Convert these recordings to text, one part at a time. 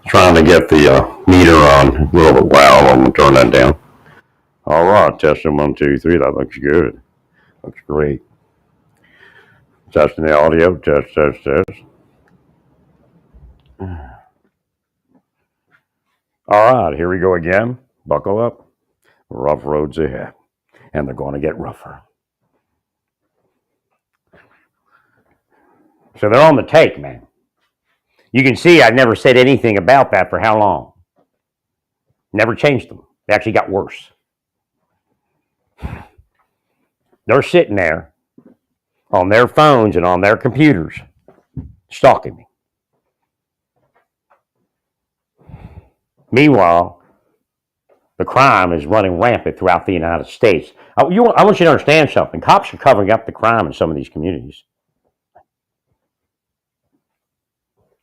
Trying to get the meter on a little bit loud. I'm going to turn that down. All right, testing 1, 2, 3. That looks good. Looks great. Testing the audio. Test, test, test. All right, here we go again. Buckle up. Rough roads ahead. And they're going to get rougher. So they're on the take, man. You can see I've never said anything about that for how long? Never changed them. They actually got worse. They're sitting there on their phones and on their computers stalking me. Meanwhile, the crime is running rampant throughout the United States. I want you to understand something. Cops are covering up the crime in some of these communities.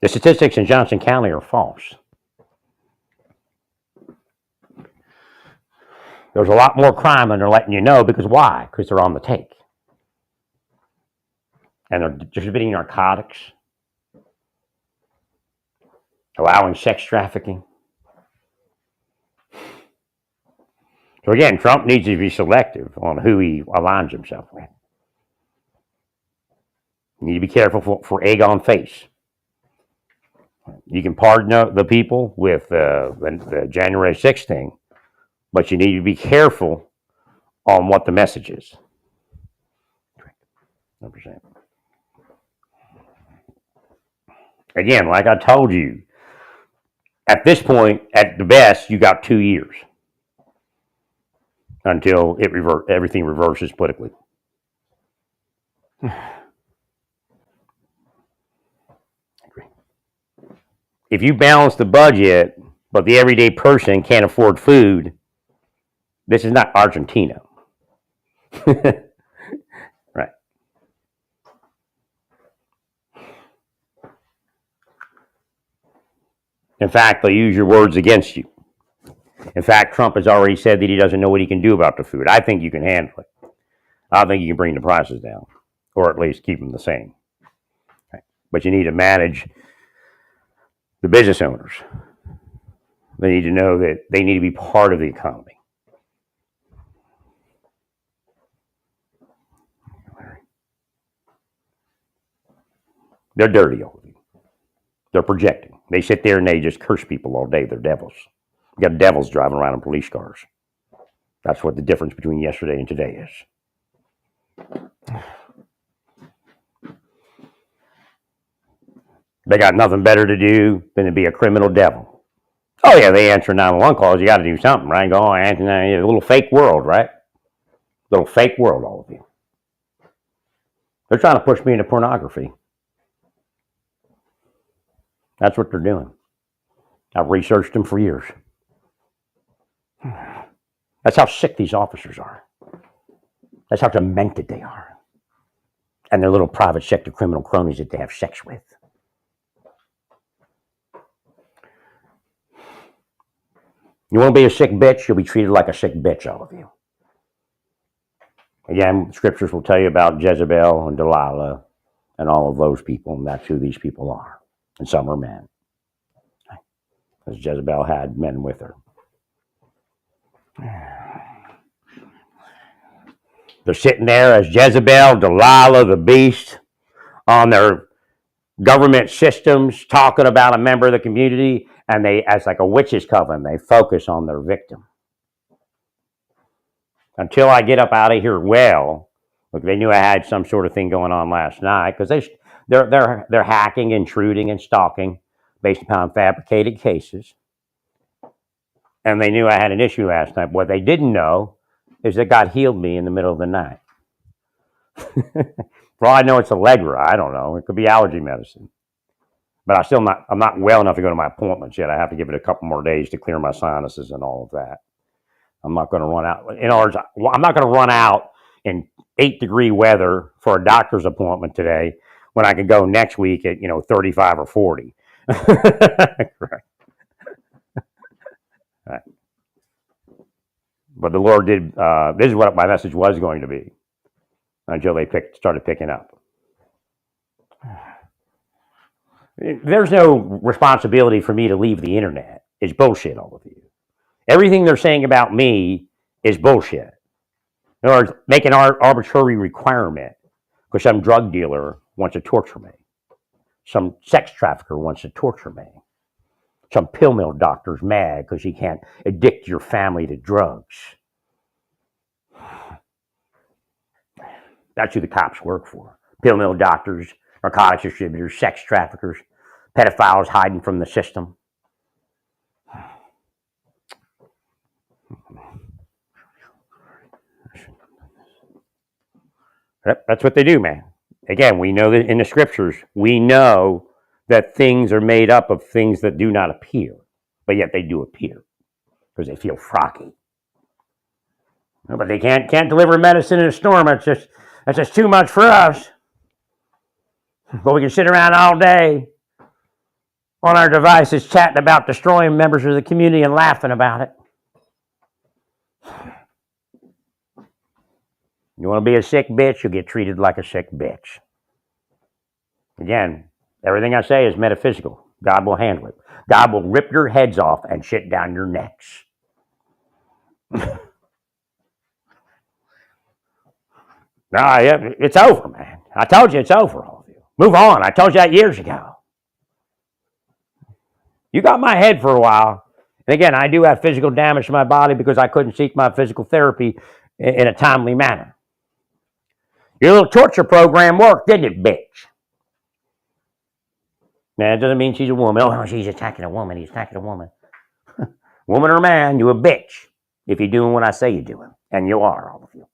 The statistics in Johnson County are false. There's a lot more crime and they're letting you know because why? Because they're on the take. And they're distributing narcotics, allowing sex trafficking. So again, Trump needs to be selective on who he aligns himself with. You need to be careful for egg on face. You can pardon the people with the January 6th thing, but you need to be careful on what the message is. 100%. Again, like I told you, at this point, at the best, you got 2 years until everything reverses politically. If you balance the budget, but the everyday person can't afford food, this is not Argentina. Right. In fact, they'll use your words against you. In fact, Trump has already said that he doesn't know what he can do about the food. I think you can handle it. I think you can bring the prices down, or at least keep them the same. Right. But you need to manage the business owners. They need to know that they need to be part of the economy. They're dirty over you. They're projecting. They sit there and they just curse people all day. They're devils. You got devils driving around in police cars. That's what the difference between yesterday and today is. They got nothing better to do than to be a criminal devil. Oh yeah, they answer 911 calls. You got to do something, right? Go on, answer a little fake world, right? Little fake world, all of you. They're trying to push me into pornography. That's what they're doing. I've researched them for years. That's how sick these officers are. That's how demented they are. And their little private sector criminal cronies that they have sex with. You want to be a sick bitch, you'll be treated like a sick bitch, all of you. Again, scriptures will tell you about Jezebel and Delilah and all of those people, and that's who these people are. And some are men. Because Jezebel had men with her. They're sitting there as Jezebel, Delilah, the beast, on their government systems, talking about a member of the community, and they, as like a witch's coven, they focus on their victim. Until I get up out of here, well, look, they knew I had some sort of thing going on last night because they're hacking, intruding, and stalking based upon fabricated cases. And they knew I had an issue last night. What they didn't know is that God healed me in the middle of the night. For all I know, it's Allegra. I don't know. It could be allergy medicine. But I'm not well enough to go to my appointments yet. I have to give it a couple more days to clear my sinuses and all of that. I'm not going to run out. In other words, I'm not going to run out in 8-degree weather for a doctor's appointment today when I can go next week at 35 or 40. Right. Right. But the Lord did. This is what my message was going to be until they started picking up. There's no responsibility for me to leave the internet. It's bullshit, all of you. Everything they're saying about me is bullshit. In other words, make an arbitrary requirement because some drug dealer wants to torture me. Some sex trafficker wants to torture me. Some pill mill doctor's mad because he can't addict your family to drugs. That's who the cops work for. Pill mill doctors, narcotics distributors, sex traffickers, pedophiles hiding from the system. That's what they do, man. Again, we know that in the scriptures, we know that things are made up of things that do not appear, but yet they do appear because they feel froggy. But they can't deliver medicine in a storm. That's just too much for us. But we can sit around all day on our devices chatting about destroying members of the community and laughing about it. You want to be a sick bitch, you'll get treated like a sick bitch. Again, everything I say is metaphysical. God will handle it. God will rip your heads off and shit down your necks. It's over, man. I told you it's over, all of you. Move on. I told you that years ago. You got my head for a while. And again, I do have physical damage to my body because I couldn't seek my physical therapy in a timely manner. Your little torture program worked, didn't it, bitch? Now, it doesn't mean she's a woman. Oh, she's attacking a woman. He's attacking a woman. Woman or man, you a bitch if you're doing what I say you're doing. And you are, all of you.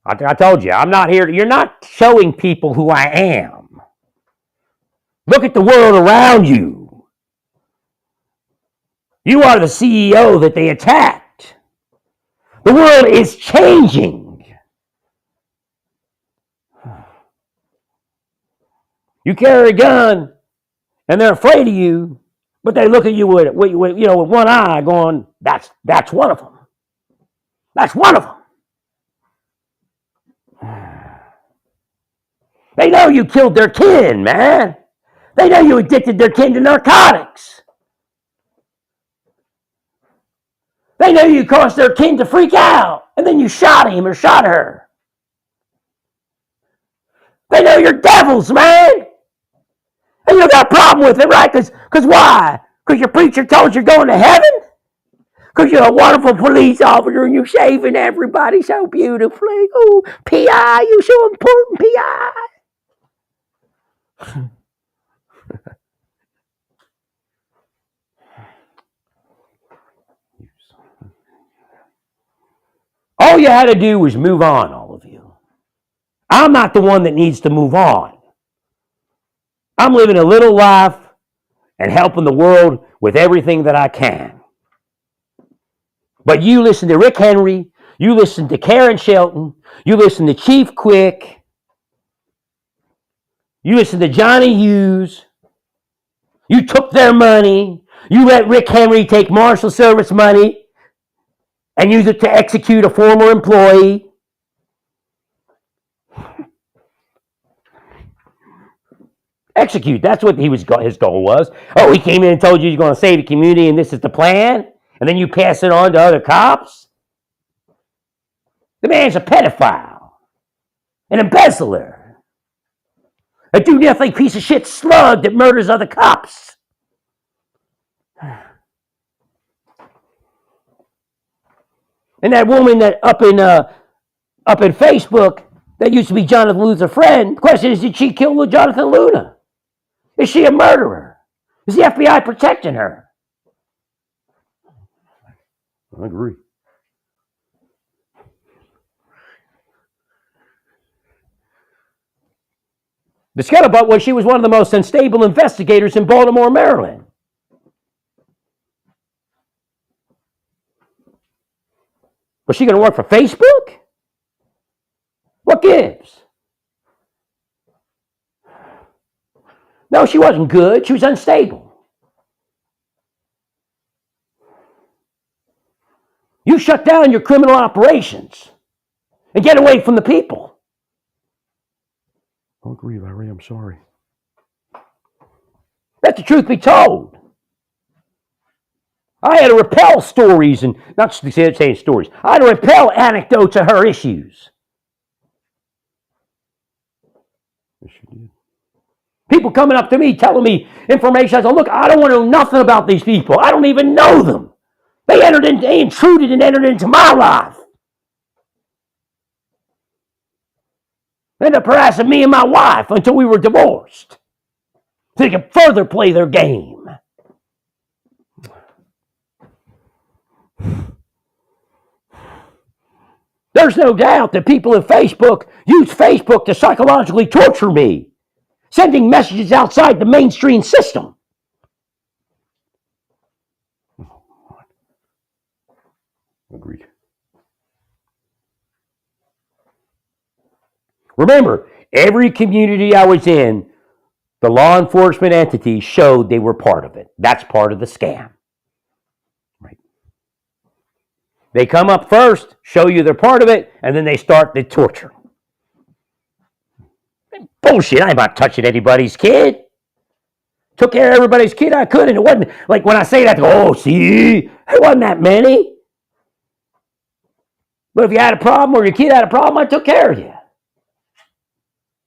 I told you, I'm not here. You're not showing people who I am. Look at the world around you. You are the CEO that they attacked. The world is changing. You carry a gun, and they're afraid of you, but they look at you with one eye, going, "That's one of them. That's one of them." They know you killed their kin, man. They know you addicted their kin to narcotics. They know you caused their kin to freak out, and then you shot him or shot her. They know you're devils, man. And you got a problem with it, right? Because why? Because your preacher told you you're going to heaven? Because you're a wonderful police officer and you're saving everybody so beautifully. Oh, P.I., you're so important, P.I. All you had to do was move on, all of you. I'm not the one that needs to move on. I'm living a little life and helping the world with everything that I can. But you listen to Rick Henry, you listen to Karen Shelton, you listen to Chief Quick, you listen to Johnny Hughes, you took their money, you let Rick Henry take Marshal Service money and use it to execute a former employee. Execute, that's what his goal was. Oh, he came in and told you he's going to save the community and this is the plan, and then you pass it on to other cops? The man's a pedophile, an embezzler, a do-nothing piece of shit slug that murders other cops. And that woman that up in Facebook that used to be Jonathan Luna's friend, the question is, did she kill Jonathan Luna? Is she a murderer? Is the FBI protecting her? I agree. The scuttlebutt was she was one of the most unstable investigators in Baltimore, Maryland. Was she going to work for Facebook? What gives? No, she wasn't good. She was unstable. You shut down your criminal operations. and get away from the people. I agree, Larry. I'm sorry. Let the truth be told. I had to repel stories and not saying stories. I had to repel anecdotes of her issues. Yes, you did. People coming up to me telling me information. I said, look, I don't want to know nothing about these people. I don't even know them. They intruded and entered into my life. They ended up harassing me and my wife until we were divorced, so they could further play their game. There's no doubt that people at Facebook use Facebook to psychologically torture me, sending messages outside the mainstream system. Agreed. Remember, every community I was in, the law enforcement entity showed they were part of it. That's part of the scam. Right. They come up first, show you they're part of it, and then they start the torture. Bullshit, I'm not touching anybody's kid. Took care of everybody's kid I could, and it wasn't like when I say that, oh, see, it wasn't that many. But if you had a problem or your kid had a problem, I took care of you.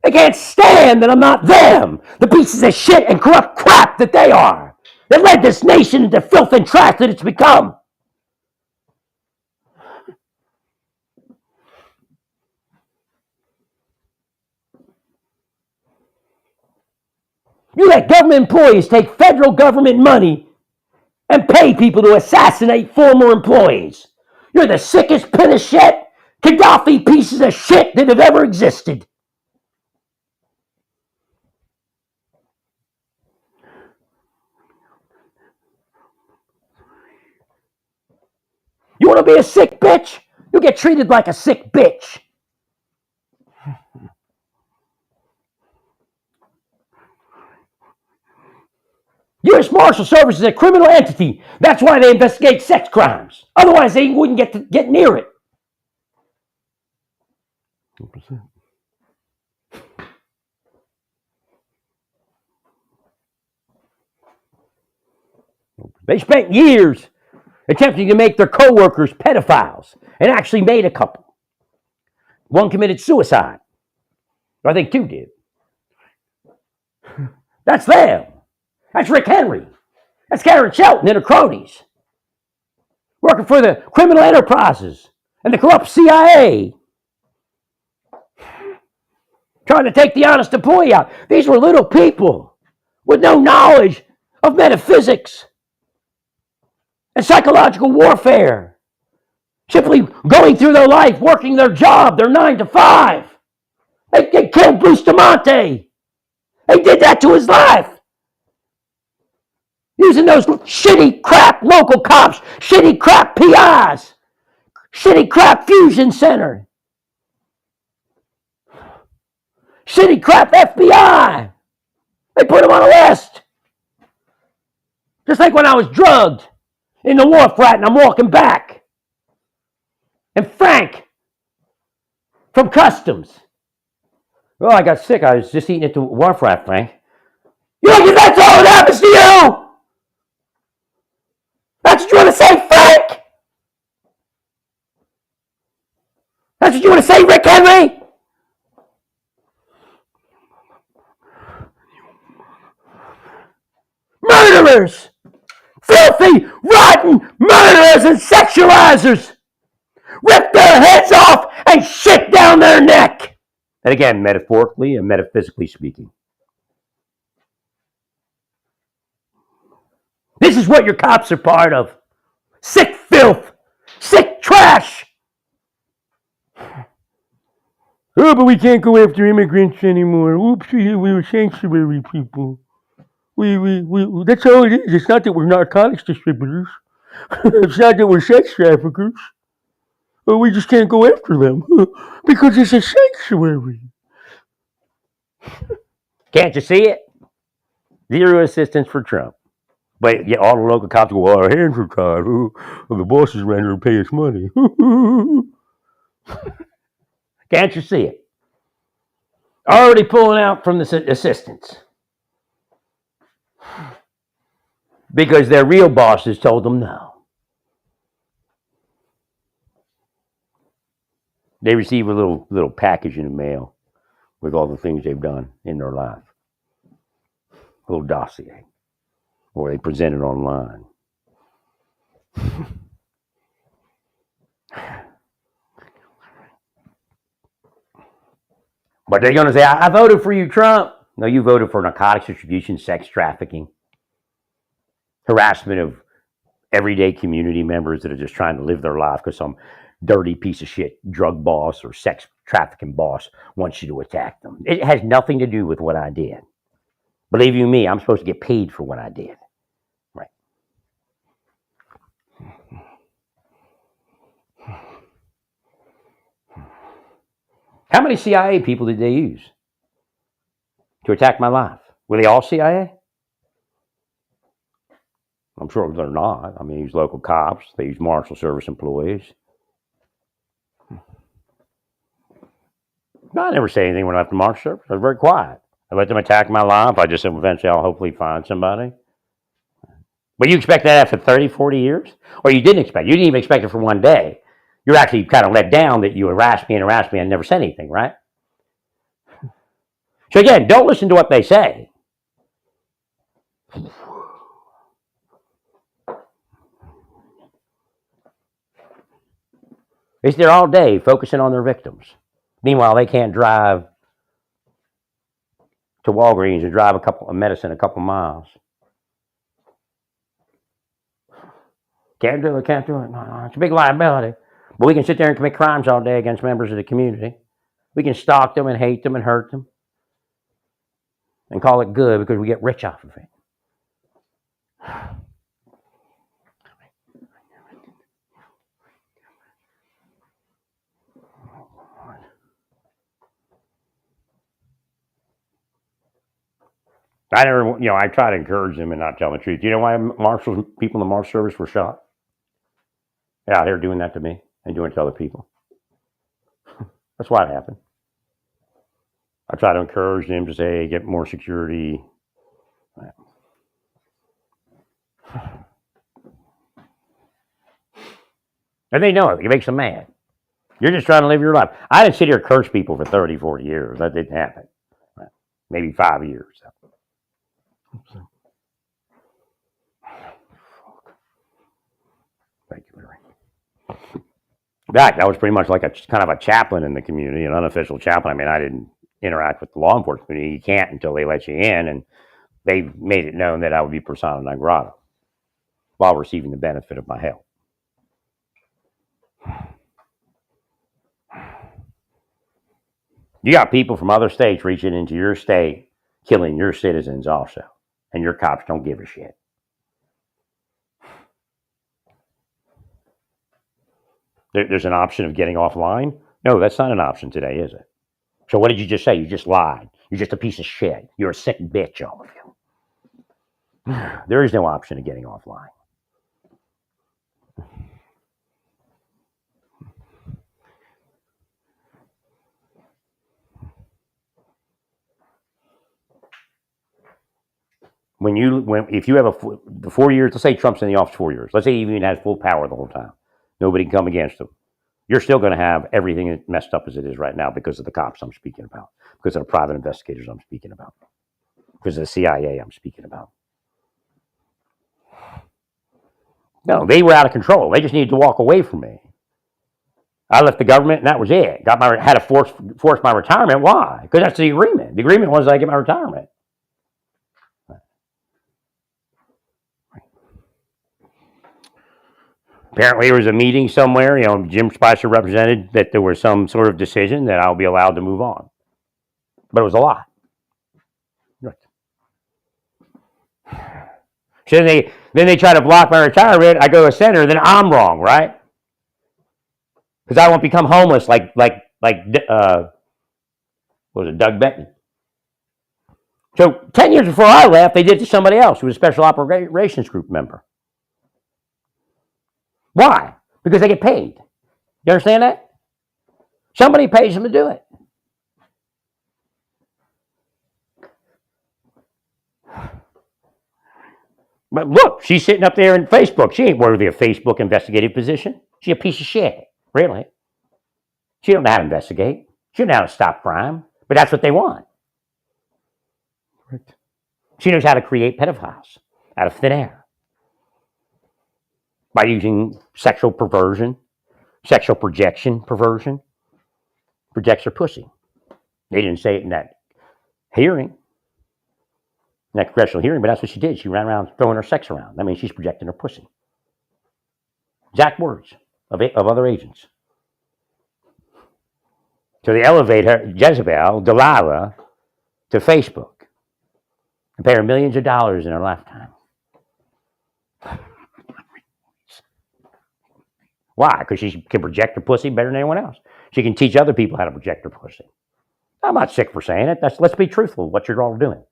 They can't stand that I'm not them, the pieces of shit and corrupt crap that they are, that led this nation into filth and trash that it's become. You let government employees take federal government money and pay people to assassinate former employees. You're the sickest Pinochet, Gaddafi pieces of shit that have ever existed. You want to be a sick bitch? You'll get treated like a sick bitch. U.S. Marshal Service is a criminal entity. That's why they investigate sex crimes. Otherwise, they wouldn't get near it. 100%. They spent years attempting to make their co-workers pedophiles, and actually made a couple. One committed suicide. I think two did. That's them. That's Rick Henry. That's Karen Shelton and her cronies. Working for the criminal enterprises and the corrupt CIA. Trying to take the honest employee out. These were little people with no knowledge of metaphysics and psychological warfare. Simply going through their life, working their job, their 9 to 5. They killed Bustamante. They did that to his life. Using those shitty crap local cops, shitty crap PIs, shitty crap Fusion Center, shitty crap FBI. They put him on a list. Just like when I was drugged in the wharf rat and I'm walking back. And Frank from Customs. Oh, I got sick. I was just eating at the wharf rat, Frank. You don't think that's all that happens to you? That's what you want to say, Frank? That's what you want to say, Rick Henry? Murderers! Filthy, rotten murderers and sexualizers! Rip their heads off and shit down their neck! And again, metaphorically and metaphysically speaking. This is what your cops are part of. Sick filth. Sick trash. Oh, but we can't go after immigrants anymore. Oopsie, we were sanctuary people. We that's all it is. It's not that we're narcotics distributors. It's not that we're sex traffickers. We just can't go after them because it's a sanctuary. Can't you see it? Zero assistance for Trump. But yeah, all the local cops go, well, our hands are tied. Well, the bosses ran here to pay us money. Can't you see it? Already pulling out from the assistants because their real bosses told them no. They receive a little package in the mail with all the things they've done in their life, a little dossier, or they present it online. But they're going to say, I voted for you, Trump. No, you voted for narcotics distribution, sex trafficking, harassment of everyday community members that are just trying to live their life because some dirty piece of shit drug boss or sex trafficking boss wants you to attack them. It has nothing to do with what I did. Believe you me, I'm supposed to get paid for what I did. Right. How many CIA people did they use to attack my life? Were they all CIA? I'm sure they're not. I mean, they use local cops. They use Marshal Service employees. No, I never say anything when I left the Marshal Service. I was very quiet. I let them attack my life. I just said, eventually I'll hopefully find somebody. But you expect that after 30, 40 years? Or you didn't expect it. You didn't even expect it for one day. You're actually kind of let down that you harassed me and never said anything, right? So again, don't listen to what they say. It's there all day focusing on their victims. Meanwhile, they can't drive to Walgreens and drive a medicine a couple miles. Can't do it. No, it's a big liability. But we can sit there and commit crimes all day against members of the community. We can stalk them and hate them and hurt them and call it good because we get rich off of it. I try to encourage them and not tell the truth. You know why people in the Marshal Service were shot? They're out here doing that to me and doing it to other people. That's why it happened. I try to encourage them to say, hey, get more security. And they know it. It makes them mad. You're just trying to live your life. I didn't sit here and curse people for 30, 40 years. That didn't happen. Maybe 5 years. Thank you, Larry. In fact, I was pretty much like a kind of a chaplain in the community, an unofficial chaplain. I mean, I didn't interact with the law enforcement community. You can't until they let you in, and they made it known that I would be persona non grata while receiving the benefit of my help. You got people from other states reaching into your state, killing your citizens also, and your cops don't give a shit. There's an option of getting offline? No, that's not an option today, is it? So what did you just say? You just lied. You're just a piece of shit. You're a sick bitch, all of you. There is no option of getting offline. If you have the 4 years, let's say Trump's in the office 4 years. Let's say he even has full power the whole time. Nobody can come against him. You're still going to have everything messed up as it is right now because of the cops I'm speaking about, because of the private investigators I'm speaking about, because of the CIA I'm speaking about. No, they were out of control. They just needed to walk away from me. I left the government, and that was it. Had to force my retirement. Why? Because that's the agreement. The agreement was I get my retirement. Apparently, there was a meeting somewhere. Jim Spicer represented that there was some sort of decision that I'll be allowed to move on, but it was a lie. Right. So then they try to block my retirement. I go to a center, then I'm wrong, right? Because I won't become homeless like what was it, Doug Benton? So 10 years before I left, they did it to somebody else who was a special operations group member. Why? Because they get paid. You understand that? Somebody pays them to do it. But look, she's sitting up there in Facebook. She ain't worthy of Facebook investigative position. She a piece of shit, really. She don't know how to investigate. She don't know how to stop crime. But that's what they want. She knows how to create pedophiles out of thin air by using sexual perversion, sexual projection perversion. Projects her pussy. They didn't say it in that hearing, in that congressional hearing, but that's what she did. She ran around throwing her sex around. That means she's projecting her pussy. Exact words of other agents. So they elevate her, Jezebel, Delilah, to Facebook and pay her millions of dollars in her lifetime. Why? Because she can project her pussy better than anyone else. She can teach other people how to project her pussy. I'm not sick for saying it. Let's be truthful what you're all doing.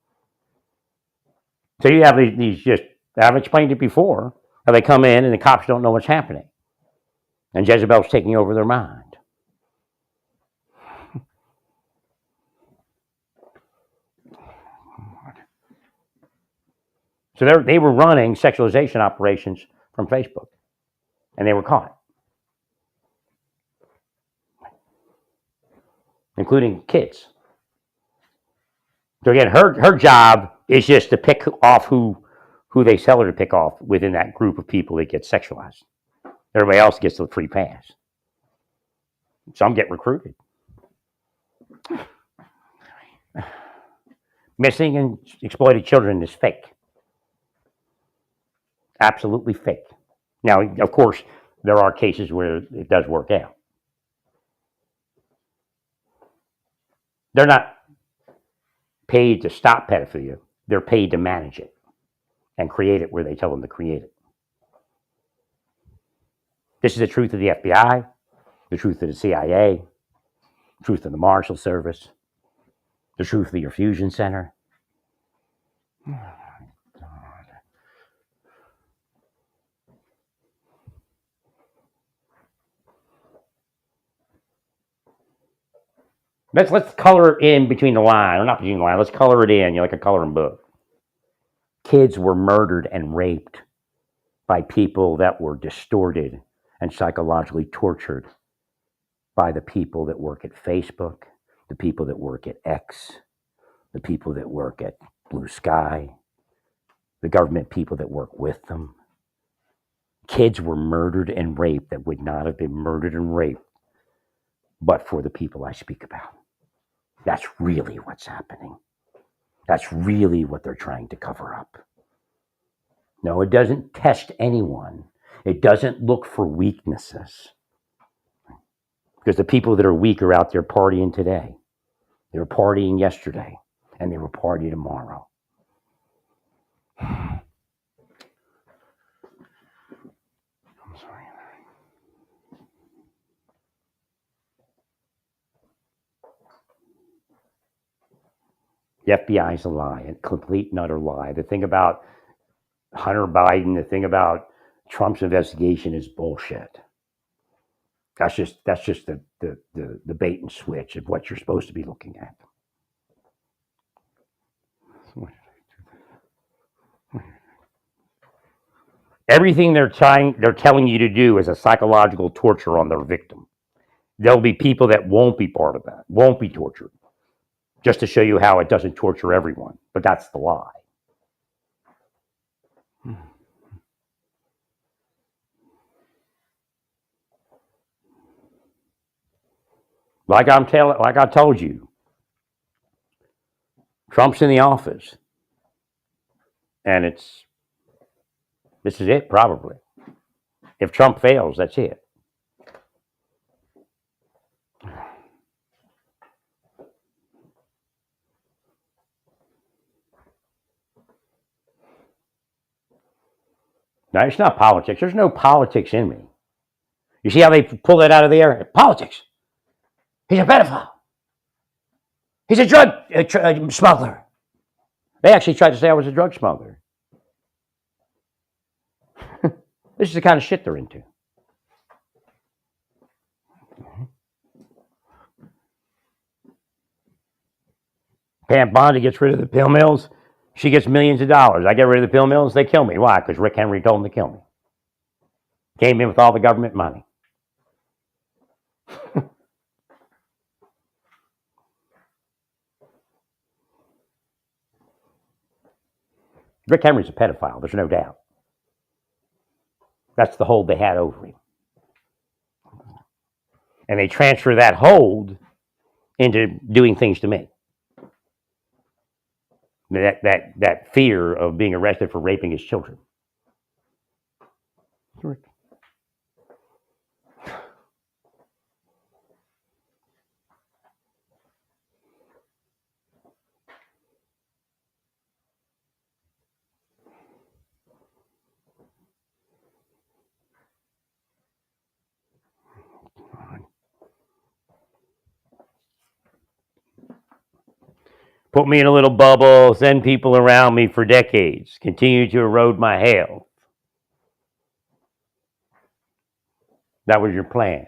So you have these just, I've explained it before, how they come in and the cops don't know what's happening. And Jezebel's taking over their mind. So they were running sexualization operations from Facebook, and they were caught, including kids. So again, her job is just to pick off who they tell her to pick off within that group of people that get sexualized. Everybody else gets the free pass. Some get recruited. Missing and exploited children is fake. Absolutely fake. Now, of course, there are cases where it does work out. They're not paid to stop pedophilia. They're paid to manage it and create it where they tell them to create it. This is the truth of the FBI, the truth of the CIA, the truth of the Marshal Service, the truth of your fusion center. Let's color in between the line, or not between the line. Let's color it in. Like a coloring book. Kids were murdered and raped by people that were distorted and psychologically tortured by the people that work at Facebook, the people that work at X, the people that work at Blue Sky, the government people that work with them. Kids were murdered and raped that would not have been murdered and raped but for the people I speak about. That's really what's happening. That's really what they're trying to cover up. No, it doesn't test anyone. It doesn't look for weaknesses. Because the people that are weak are out there partying today. They were partying yesterday, and they will party tomorrow. I'm sorry. The FBI is a lie, a complete and utter lie. The thing about Hunter Biden, the thing about Trump's investigation is bullshit. That's just the bait and switch of what you're supposed to be looking at. Everything they're telling you to do is a psychological torture on their victim. There'll be people that won't be part of that, won't be tortured, just to show you how it doesn't torture everyone. But that's the lie. Like I told you, Trump's in the office, and this is it probably. If Trump fails, that's it. Now, it's not politics. There's no politics in me. You see how they pull that out of the air? Politics. He's a pedophile. He's a drug smuggler. They actually tried to say I was a drug smuggler. This is the kind of shit they're into. Pam Bondi gets rid of the pill mills. She gets millions of dollars. I get rid of the pill mills. They kill me. Why? Because Rick Henry told them to kill me. Came in with all the government money. Rick Henry's a pedophile. There's no doubt. That's the hold they had over him. And they transfer that hold into doing things to me. That fear of being arrested for raping his children. Put me in a little bubble, send people around me for decades, continue to erode my health. That was your plan.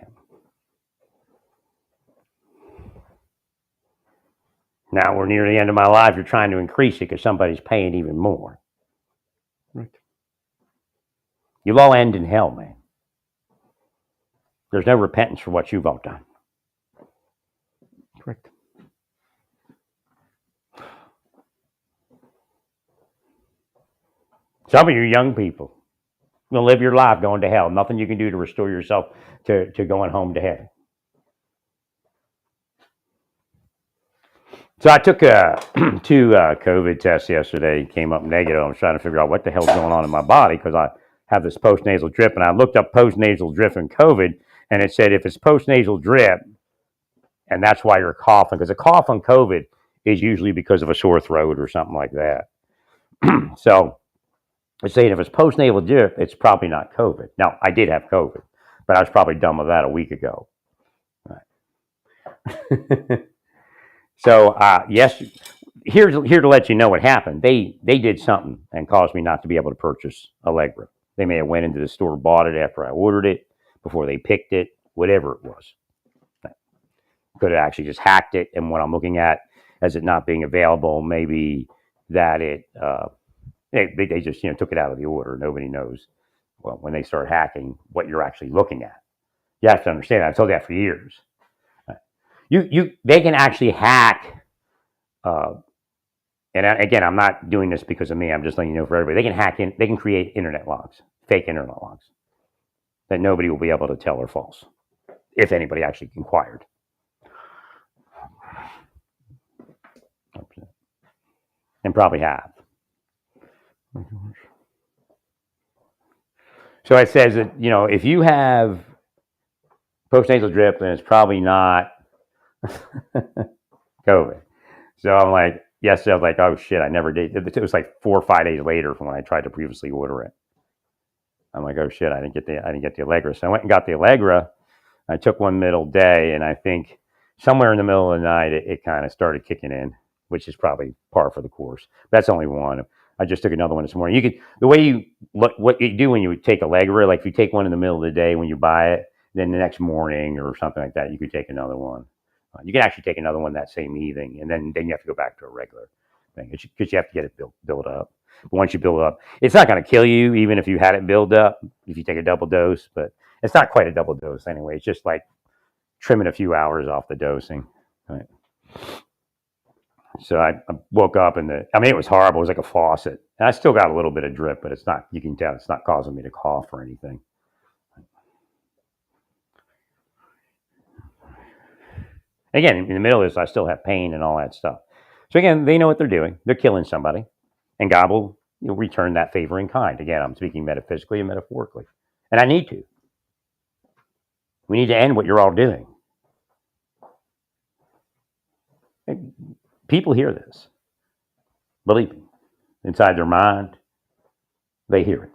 Now we're near the end of my life. You're trying to increase it because somebody's paying even more. Right. You'll all end in hell, man. There's no repentance for what you've all done. Correct. Some of you young people will live your life going to hell. Nothing you can do to restore yourself to going home to heaven. So I took two COVID tests yesterday. Came up negative. I was trying to figure out what the hell's going on in my body because I have this postnasal drip, and I looked up postnasal drip and COVID, and it said if it's postnasal drip, and that's why you're coughing, because a cough on COVID is usually because of a sore throat or something like that. So it's saying if it's postnasal drip, it's probably not COVID. Now, I did have COVID, but I was probably done with that a week ago. Right. So, yes, here to let you know what happened. They did something and caused me not to be able to purchase Allegra. They may have went into the store, bought it after I ordered it, before they picked it, whatever it was. Could have actually just hacked it, and what I'm looking at as it not being available, maybe that they just took it out of the order. Nobody knows. Well, when they start hacking, what you're actually looking at. You have to understand that. I've told that for years. They can actually hack. And again, I'm not doing this because of me. I'm just letting you know for everybody. They can hack in. They can create internet logs, fake internet logs, that nobody will be able to tell are false, if anybody actually inquired. And probably have. So it says that, if you have postnasal drip, then it's probably not COVID. So I'm like, yesterday I was like, oh shit, I never did. It was like 4 or 5 days later from when I tried to previously order it. I'm like, oh shit, I didn't get the Allegra. So I went and got the Allegra. I took one middle day, and I think somewhere in the middle of the night, it kind of started kicking in, which is probably par for the course. That's only one. I just took another one this morning. The way you look, what you do when you take Allegra, like if you take one in the middle of the day when you buy it, then the next morning or something like that, you could take another one. You can actually take another one that same evening, and then you have to go back to a regular thing because you have to get it built up. But once you build it up, it's not going to kill you, even if you had it built up, if you take a double dose. But it's not quite a double dose anyway. It's just like trimming a few hours off the dosing. Right. So I woke up, and it was horrible. It was like a faucet. And I still got a little bit of drip, but it's not, you can tell it's not causing me to cough or anything. Again, in the middle of this, I still have pain and all that stuff. So again, they know what they're doing. They're killing somebody, and God will return that favor in kind. Again, I'm speaking metaphysically and metaphorically, and I need to. We need to end what you're all doing. People hear this. Believe me, inside their mind, they hear it.